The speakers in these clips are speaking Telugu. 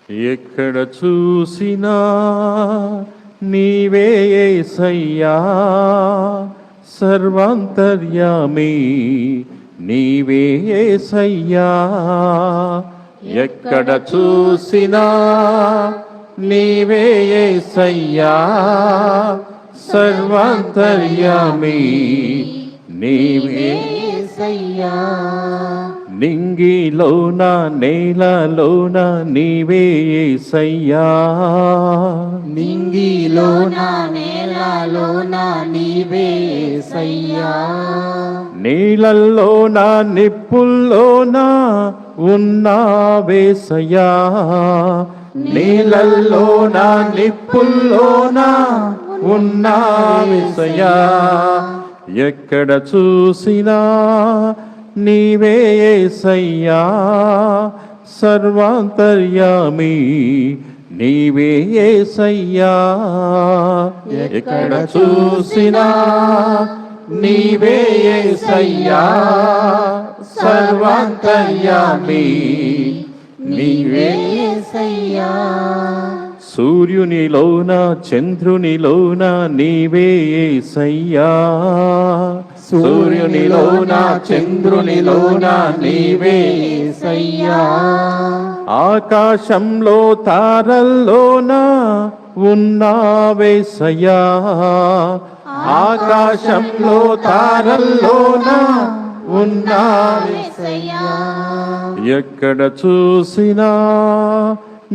ఎక్కడ చూసినా నీవే యేసయ్యా, సర్వాంతర్యామి నీవే యేసయ్యా. ఎక్కడ చూసినా నీవే యేసయ్యా, సర్వాంతర్యామి నీవే యేసయ్యా. నింగిలోన నేలలోన నీవే యేసయ్యా, నింగిలోన నేలలోన నీవే యేసయ్యా. నీళ్ళల్లోన నిప్పుల్లోన ఉన్నావేసయ్యా, నీళ్ళల్లోన నిప్పుల్లోన ఉన్నావేసయ్యా. ఎక్కడ చూసినా నీవే యేసయ్యా, సర్వాంతర్యామి నీవే యేసయ్యా. ఎక్కడ చూసినా నీవే యేసయ్యా, సర్వాంతర్యామి నీవే యేసయ్యా. సూర్యునిలోన చంద్రునిలోన నీవే యేసయ్యా, సూర్యునిలోన చంద్రునిలోన నీవే యేసయ్యా. ఆకాశంలో తారల్లోన ఉన్నావేసయ్యా, ఆకాశంలో తారల్లోన ఉన్నావేసయ్యా. ఎక్కడ చూసినా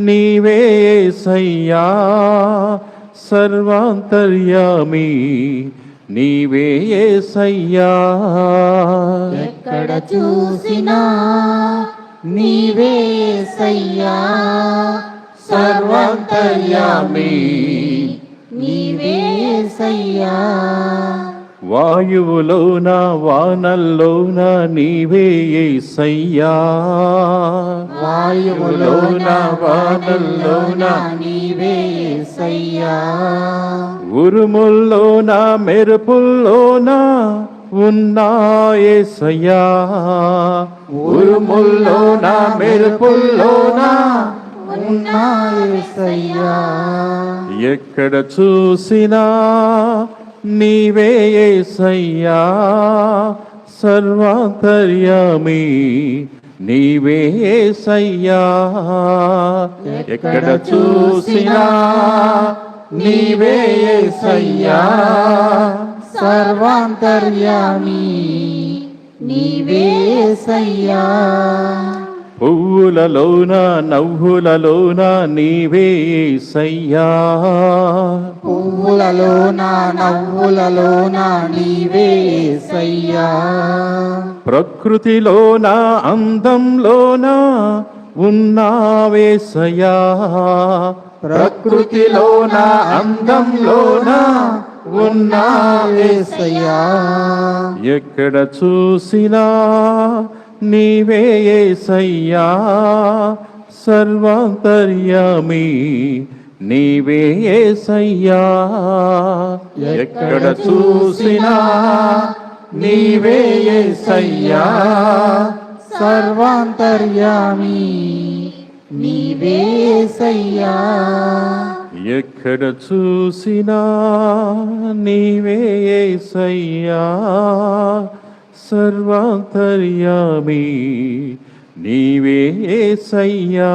నీవే యేసయ్యా, సర్వాంతర్యామి నీవే యేసయ్యా. ఎక్కడ చూసినా నీవే యేసయ్యా, సర్వాంతర్యామి నీవే యేసయ్యా. వాయువులోన వానల్లోన నీవే యేసయ్యా, వాయువులోన వానల్లోన నీవే యేసయ్యా. ఉరుముల్లోన మెరుపుల్లోన ఉన్నా యేసయ్యా, ఉరుముల్లోన మెరుపుల్లోన ఉన్నా యేసయ్యా. ఎక్కడ చూసినా నీవే యేసయ్యా, సర్వాంతర్యామి నీవే యేసయ్యా. ఎక్కడ చూసినా నీవే యేసయ్యా, సర్వాంతర్యామి నీవే యేసయ్యా. పువ్వులలోన నవ్వులలోన నీవే యేసయ్యా, పువ్వులలోన నవ్వులలోన నీవే యేసయ్యా. ప్రకృతిలోన అందంలోన ఉన్నావేసయ్యా, ప్రకృతిలోన అందంలోన ఉన్నావేసయ్యా. ఎక్కడ చూసినా నీవే యేసయ్యా, సర్వాంతర్యామి నీవే యేసయ్యా. ఎక్కడ చూసినా నీవే యేసయ్యా, సర్వాంతర్యామి నీవే యేసయ్యా. ఎక్కడ చూసినా నీవే యేసయ్యా, సర్వాంతర్యామి నీవే యేసయ్యా.